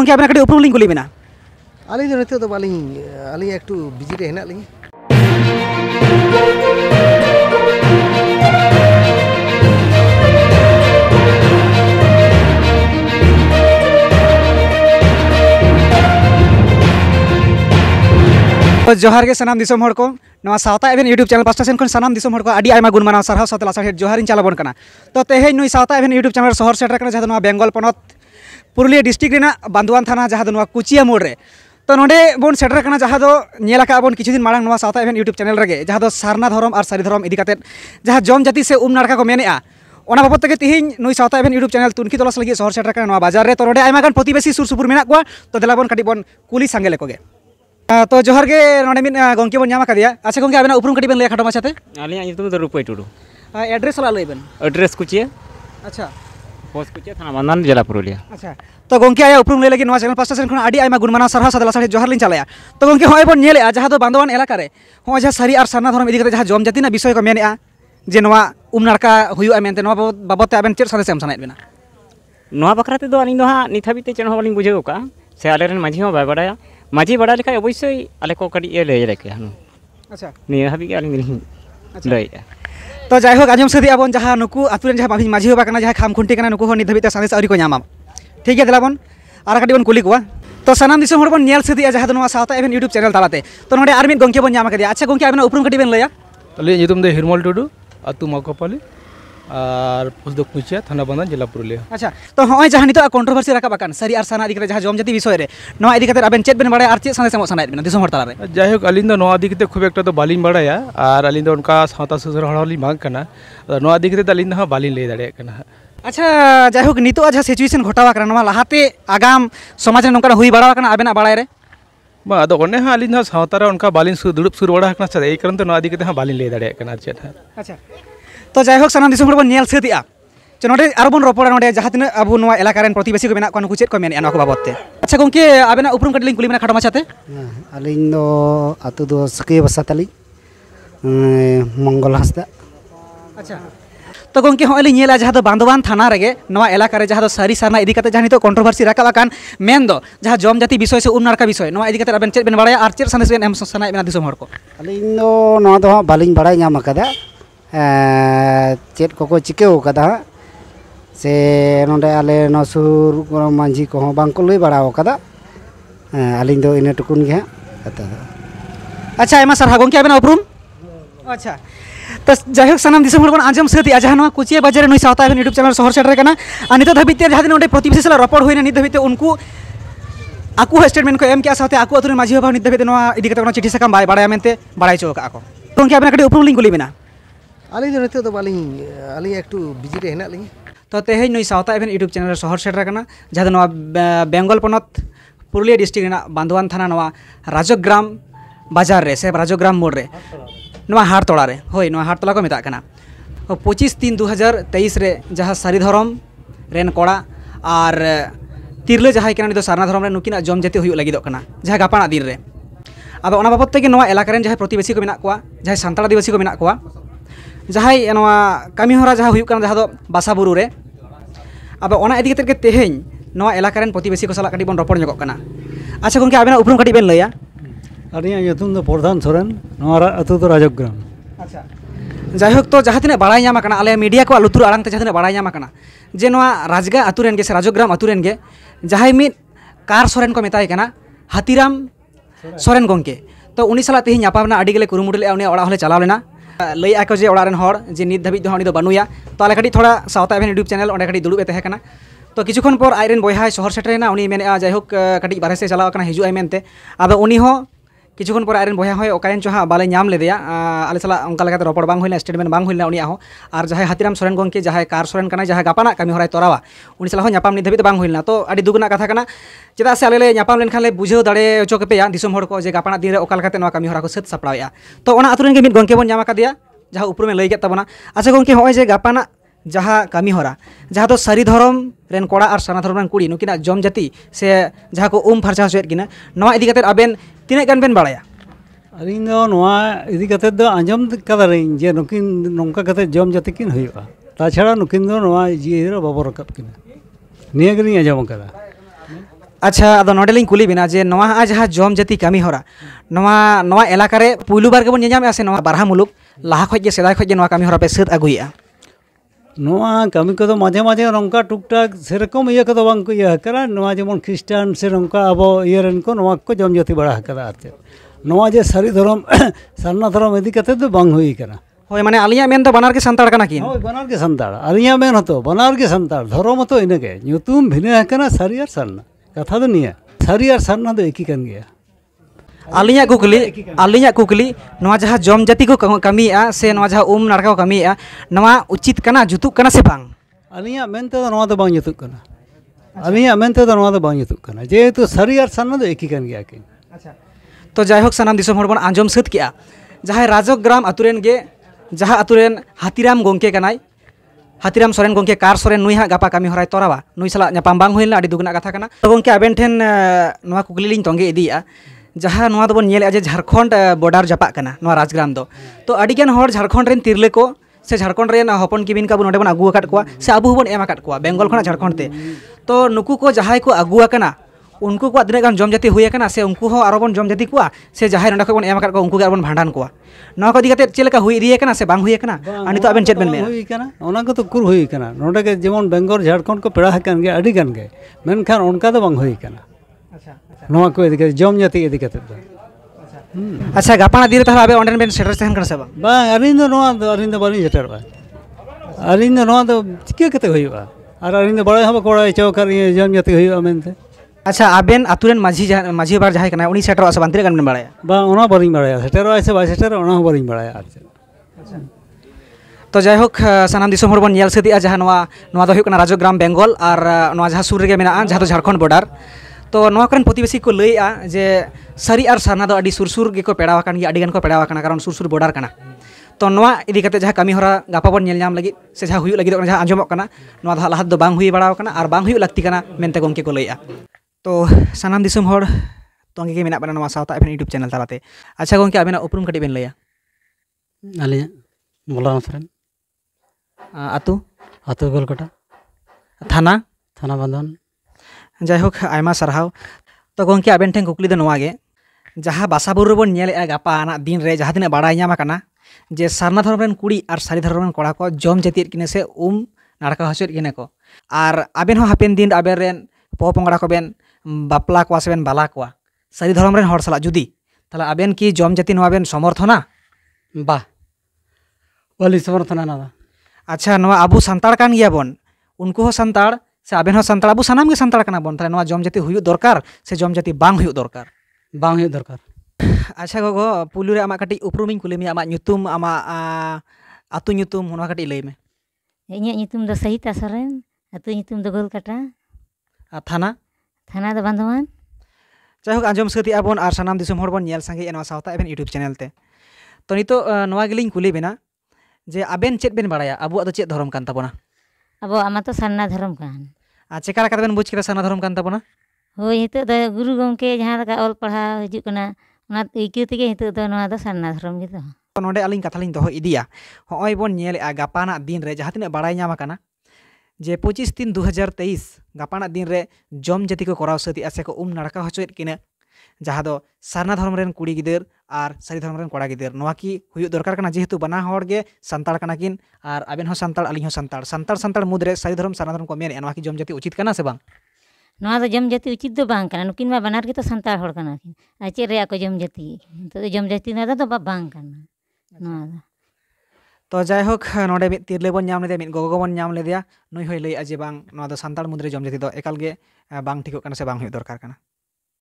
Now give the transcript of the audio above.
गंके आपने कटी उपरुम लिंग कुली मेना आली जो नितो तो आली एकटू बिजी रे हेना लिंग जोहार के सनाम दिसोम हड़ को नवा सावता एवेन यूट्यूब चैनल पास्टा सेन सनाम दिसोम हड़ को आडी आयमा गुण मानाव सारहाव साथे लासाहेर जोहारिन चालाबन कना तो तेहेज नुई सावता एवेन यूट्यूब चैनल शहर सेटर कना जहां बेंगल पनत पुरुलिया डिस्ट्रिक्ट रेना बांदुआन थाना जहां कुचिया मोड़ रे तो नोडे बोन सेटर कना जहां नेल का बोन किछु दिन मांग नवा सावता एवेन यूट्यूब चैनल रगे जहां सारना धरम और सारी धरम इदी काते जहां जम जाति से उम नाड़का को मेनेआ ओना बाबत तक तेहेज नुई सावता एवेन यूट्यूब चैनल तुनखी तलाश लगी शहर सेटर कना नवा बाजार रे तो नोडे आयमा गान प्रतिबेशी सुर सुपुर मेना कोआ तो देलाबन कटी बोन कुली सांगे लेकोगे तो जोहार के नोडे मिन गंके बन नाम कादिया अच्छा गंके आबेना उपरुम कटी बेन लय खाटो माछाते आलिया ᱧᱩᱛᱩᱢ ᱫᱚ ᱨᱩᱯᱟᱹᱭ ᱴᱩᱰᱩ एड्रेस वाला लय बेन एड्रेस कुचिया अच्छा पोस्ट कुचिया थाना बांदान जिला पुरुलिया अच्छा तो गंके आया उपरुम लय लगी नवा चैनल पास्टा सेन खन आडी आयमा गुणमाना सरहा सादला साडे जोहार लिन चालाया तो गंके होय बन नेले जहां दो बांदवान एलाका रे हो जहां सारी और सरना धर्म इदी कते जहां जम जाति ना विषय को मेनेआ जे नवा उम नाड़का हुयुआ मेनते नवा बाबत आबेन चेर सादे सेम सनायत बेना नवा बखरा ते दो आलिन दो हा नित हाबिते चेन हो बालिन बुझेउ का से आलेरन माझी हो बाय बडाया माझी बड़ा लेखा अवश्य आले को कड़ी ए लय लेके हनु अच्छा नि हाबि के आलिन लय तो जायहोक आजम सदी आबन जहां नुकु आतुरेन जहां माझी हो बाकना जहां खाम खुंटी कना नुकु हो नित हाबिते सादेस आउरी को नामा ठीक है दिलाबन आर कटी बन कुली कोआ तो सनाम दिसम हड़ बन नेल सदी जहां नवा सावता एवेन यूट्यूब चैनल तालाते तो नोडे आर मिन गंके बन नामा कदिया अच्छा गंके आबेना उपरुम कटी बेन लया तले ᱧᱩᱛᱩᱢ दे हिरमल टुडू अतु माकोपाली और पोस्ट दो कुचिया थाना बांदान जिला पुरुलिया अच्छा तो होय जहां नितो कंट्रोवर्सी राका बाकान सारी आर साना इदी कते जहां जम जाति विषय रे नवा इदी कते आबेन चेत बेन बाडा आर चेत साने सेमो सनायत बेना दिसम हड़ ताला रे जायहोक अलिन दो नवा दिकते खूब एकटा तो बालिन बाडाया और अलिन दो उनका सावता सुसर हड़ली मांग कना नवा दिकते अलिन दो बालिन लय दाड़े कना अच्छा जायहोक नितो जहां सिचुएशन घटावा कना नवा लाहाते आगाम समाज रे नोंका हुई बाड़ा कना आबेना बाड़ाय रे बा अदो ओने हा अलिन दो सावता रे उनका बालिन दुड़ुब सुर बाड़ा कना से ए कारण तो नवा दिकते हा बालिन लय दाड़े कना चेत अच्छा तो जायहोक सनाम दिसम हड़ बन नेल सेदिया नोडे आरबन रपड़ा नोडे जहां तिना अबो नवा एलाका रेन प्रतिबेशी को मेना को नुकु चेत को मेने अना को बाबतते अच्छा गंके आबेना उपरुम कटलिंग कुली मेना खाटो माछाते अलिन दो आतु दो सकिय बसा तली मंगल हंसदा अच्छा तो गंके होइली नेला जहां दो बांदवान थाना रेगे नवा एलाका रे जहां दो सारी सारना इदी कते जहां नितो कंट्रोवर्सी राका बाकान मेन दो जहां जम जाति विषय से उम नाड़का विषय नवा इदी कते आबेन चेत बेन बाड़ाया आर चेत साने बेन एम सनाय बेना दिसम हड़ को अलिन दो नवा दो बालिन बाड़ाय नाम कदा चेत को चिकेव कदा से नोडे आले नसुर मांझी को बांग को लय बाड़ाव कदा आलिन दो इने टुकुन गे कता अच्छा एमा सरहा गंके आबेना उपरुम अच्छा तो जायहोक सनाम दिसम हड़ बन आजम सदी जहां नवा कुचिया बाजार नुई सावता एवेन यूट्यूब चैनल शहर सेटर कना आ नितो धाबिते जहां दिन नोडे प्रतिबेशी सला रपड़ होइना नित धाबिते उनको आकु स्टेटमेंट को एम के साथे आकु अतुरेन माझी बाबा नित धाबिते नवा इदी कते चिठी सकाम बाय बाड़ाया मेनते बाड़ाय चो का को गंके आबेना कटी उपरुम लिंग कुली मेना आली जो नितो तो आली एकटू बिजी रे हेना लिंग तो तेहेज नुई सावता एवेन यूट्यूब चैनल शहर सेटर कना जहां नवा बेंगल पनत पुरुलिया डिस्ट्रिक्ट रेना बांदुआन थाना नवा राजग्राम बाजार रे से राजग्राम मोड़ रे नवा हाट तोड़ा रे होय नवा हाट तोला को मेता कना 25/3/2023 रे जहां सारी धरम रेन कोड़ा और तिरले जहां कना नितो सारना धरम रे नुकिना जम जाति हुयु लगिदो कना जहां गापाना दिन रे अब ओना बाबत तेगे नवा एलाका रेन जहां प्रतिबेशी को मेना कोआ जहां सांताल आदिवासी को मेना कोआ जहां नवा कामी होरा जहां हुयु कना जहां दो बासा बुरु रे अब ओना इदी कते के तेहेñ नवा एलाका रेन प्रतिबेशी को सला कटी बन रपड़ ñogok कना अच्छा गंके आबेना उपरुम कटी बेन लया अलिया ᱧᱩᱛᱩᱢ दो प्रधान सोरेन नवा अतु दो राजग्राम अच्छा जायहोक तो जहां तिना बाड़ाय नामा कना आले मीडिया को लुतुर आड़ांग ते जहां तिना बाड़ाय नामा कना जे नवा राजगा अतु रेन गे से राजग्राम अतु रेन गे जहां मिद कार सोरेन को मेताय कना हातीराम सोरेन गंके तो उनी सला तेहि नापामना आडी गेले कुरुमुटले उनी ओड़ा हले चलाव लेना लय आको जे ओड़ा रेन हड़ जे नित धाबि दो उनी दो बनुया तो आले कटी थोड़ा सावता एवेन यूट्यूब चैनल ओंडे कटी दुड़ुब ए तहे कना तो किछुखन पर आइरेन बयहा शहर सेटरेना उनी मेने जायहोक कटी बारे से चलाव कना हिजु आय मेनते अब उनी हो किछुखन पर आइरेन बयहा होय ओकायन चोहा बाले नाम लेदेया आले सला अंका लेकाते रपड़ बांग होइना स्टेटमेंट बांग होइना उनिया हो और जहां हातीराम सोरेन गंके जहां कार सोरेन कना जहां गापाना कामी होराय तोरावा उनी सला हो नापाम नि धाबिते बांग होइना तो आडी दुगना कथा कना चेदा से आले नापाम लेन खान ले बुझाव दाड़े चो केपेया दिसम हड़ को जे गापाना दिन रे ओका लेकाते नवा कामी होरा को सत सपड़ावेया तो ओना आतुरेन गे मिद गंके बन नामा कादिया जहां उपरुमे लय गेत तबना अच्छा गंके होय जे गापाना जहां कामी होरा जहां तो सारी धरम रेन कोड़ा और साना धरम रेन कुड़ी नुकिना जम जाति से जहां को उम फरचा होयत किना नवा इदी कते आबेन तिना गान बेन बाड़ाया अलिन दो नवा इदी कते दो आंजम कदारिन जे नुकिन नोंका कते जम जाति किन हुयुआ ताछाड़ा नुकिन दो नवा जी बाबो रकब किना निया गनी आंजम कदा अच्छा अदो नोडेलिंग कुली बिना जे नवा जहाँ जम जाति कमी होरा नवा एलाका रे पुलु बार के बन नेजाम से नवा बारहा मुलुक लाहा खoj जे सेदाय खoj जे नवा कमी होरा पे सत अगुइया नोआ कमी को माझे माझे नौका टुकटाक सेरकम इया को बांग को इया करा नोआ जेमन ख्रिस्टान से नौका अब इयरन को नोआ को जम जाति बड़ा कदा आते नोआ जे सारी धर्म सारना धर्म इदी कते तो बांग हुई करा होय माने आलिया मेन तो बनार के संताड़ कना किन होय बनार के संताड़ आलिया मेन हतो बनार के संताड़ धर्म तो इने के ᱧᱩᱛᱩᱢ भिने कना सारी और सारना कथा तो निया सारी और सारना तो एक ही कन गया आलिया कुकली नवा जहाँ जम जाति को कमिया से नवा जहाँ नाड़का को कमिया नवा उचित कना जुतुक कना से बांग आलिया मेनते तो नवा तो बांग जुतुक कना आलिया मेनते तो नवा तो बांग जुतुक कना जेहेतु सारी और सारना तो एक ही कन गया किन अच्छा तो जायहोक सानाम दिसोम हर बन आंजम सत किया जहाँ राजग्राम अतुरेन गे जहाँ अतुरेन हाथीराम गोंके कनाय हाथीराम सोरेन गोंके कार सोरेन नुई हाँ गापा कमी होराय तोरावा नुई सला ᱧᱟᱯᱟᱢ बांग हुई अड़ी दुगना कथा कना तो गोंके आबेन ठेन नवा कुकली लिंग तोंगे इदिया जहाँ नवा दबन नेल जे झारखंड बॉर्डर जापाक कना नवा राजग्राम दो तो अड़ीगान हर झारखंड रेन तिरले को से झारखंड रेन हपन किबिन का नोडे बन आगु अकाट कोआ से आबु बन एम अकाट कोआ बेंगल खना झारखंड ते तो नुकु को जहाय को आगु अकना उनको को तिना गान जम जाति हुई कना से उनको हो आरो बन जम जाति कोआ से जहाय नोडा को बन एम अकाट को उनको बन भांडान कोआ नवा को इदी कते चेलका हुई इदी कना से बांग हुई कना अनि तो आबेन चेत बेन मे हुई कना ओना को तो कुर हुई कना नोडे के जेमन बेंगल झारखंड को पेड़ा हकन गे अड़ी गन गे मेनखान उनका तो बांग हुई कना अच्छा नवा को इदी के जम जाति इदी कते अच्छा गापाना दिरे ताहा आबे ओंडेन बेन सेटर सेहन कना से बांग अरिन दो बानी सेटर बा अरिन दो नवा तो चिके कते हुईबा और अरिन दो बड़ा हम कोड़ा चौकर जम जाति हुईबा मेनते अच्छा आबेन अतुरेन माझी बार जहाय कना उनी सेटर से बांतरे गन बाड़ाया बा ओना बरिं बाड़ाया सेटर से बा सेटर ओना बरिं बाड़ाया अच्छा तो जायहोक सानाम दिसोम हर बन नेल सतिया जहां नवा दो हुई कना राजग्राम बेंगल और नवा जहां सुर रेगे मेना जहां तो झारखंड बॉर्डर तो नवा करन प्रतिवेशी को लैया जे सारी और सारना दो अडी सुर गेको पेड़ावा कान गे अडी गन को पेड़ावा काना कारण सुर बॉर्डर कना तो नवा इदी कते जहां कमी होरा गापा बन नेल नाम लगी से जहां हुई लगी जहां आंजमक कना नवा दा लाहा दो बांग हुई बाड़ाव कना और बांग हुई लगती कना मेनते गोंके को लैया तो सानाम दिसोम हर तोंगे के मेना बना नवा सावता एफएन यूट्यूब चैनल तालाते अच्छा गोंके आबेना उपरुम कटी बेन लैया आलिया मोला सरेन आतु गोलकोटा थाना बंधन जायहोक आयमा सरहाव तो गोंके आबेन ठेन कुकली दो नवा गे जहाँ बासाबुरु बन नेले गापा आना दिन रे जहाँ तिना बाड़ाय ᱧᱟᱢ कना जे सारना धर्म रेन कुड़ी और सारी धर्म रेन कोड़ा को जम जाति किने से नाड़का हचोत किने को और आबेन हो हापेन दिन आबेन रेन पोपंगड़ा को बेन बापला को से बेन बाला को सारी धर्म रेन हर सला जुदी ताला आबेन की जम जाति नवा बेन समर्थना बा वाली समर्थना ना अच्छा नवा आबू संताड़ कान गिया बन उनको हो संताड़ से आबेन हो संताड़ आबू सानाम गे संताड़ कना बन ताले नवा जम जाति हुई दरकार से जम जाति बांग हुई दरकार अच्छा गोगो पुलु रे आमा कटी उपरुमिंग कुलिमी आमा ᱧᱩᱛᱩᱢ आमा आतु ᱧᱩᱛᱩᱢ होना कटी लई में इᱧᱟᱹᱜ ᱧᱩᱛᱩᱢ ᱫᱚ सहिता सोरेन आतु ᱧᱩᱛᱩᱢ ᱫᱚ गोलकाटा थाना ᱫᱚ बांधवान जायहोक आंजम सती आबन और सानाम दिसोम हर बन नेल संगे एनवा सावता एबेन यूट्यूब चैनल ते तो नितो नवा गेलिंग कुली बेना जे आबेन चेत बेन बाड़ाया आबुआ दो चेत धर्म कान ताबोना अब आमा तो सारना धर्म कान चेका लका बेन बुझ केदा सारना धर्म कान ताबोना होय हितो द गुरु गंके जहां लका ऑल पढ़ा हिजुक कना ओना इक्यू तेगे हितो द नवा द सारना धर्म गे तो नोडे आलिंग कथा लिंग दोहो इदिया होय बन नेल गापाना दिन रे जहां तिना बाड़ाय ᱧᱟᱢ कना जे 25/3/2023 गापाना दिन रे जम जाति को कराव सती से को नाड़का हचोत किने जहाँ दो सारना धर्म रेन कुड़ी गिदर और सारी धर्म रेन कोड़ा गिदर नवा की हुई दरकार कना जेहेतु बना हर गे संताड़ कना किन और आबेन हो संताड़ आलिंग हो संताड़ मुद्रे सारी धर्म सारना धर्म को मेन नवा की जम जाति उचित कना से बांग नवा दो जम जाति उचित दो बांग कना नुकिन मा बनार के तो संताड़ हर कना किन आ चे रे को जम जाति तो जम जाति ना तो बांग कना नवा तो जायहोक नोडे मिद तिरले बन ᱧᱟᱢ लेदे मिद गोगो बन ᱧᱟᱢ लेदया नुई होय लई अजे बांग नवा दो संताड़ मुद्रे जम जाति दो एकाल गे बांग ठिको कना से बांग हुई दरकार कना